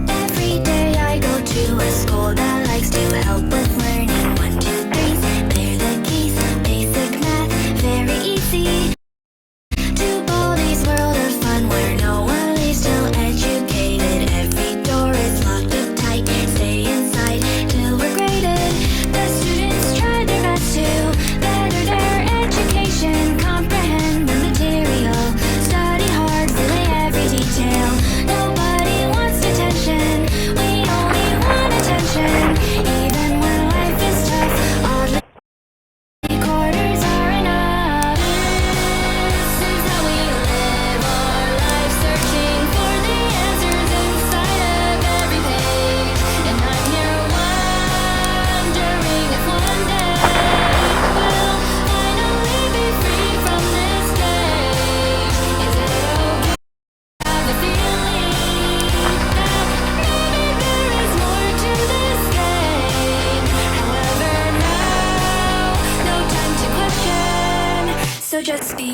Every day I go to a school that likes to help with learning. 1, 2, 3, they're the keys. Basic math, very easy. To Baldi's world of fun where no one leaves till educated. Every door is locked up tight. Stay inside till we're graded. The students try their best to better their education. Comprehend the material. Study hard, relay every detail. Nobody wants detention. We only want attention. Even when life is tough, oddly quarters are enough. This is how we live our life, searching for the answers inside of every page. And I'm here wondering if one day we'll finally be free from this cage. Is it okay? I have a feeling that maybe there is more to this game. However, now, no time to question, so just be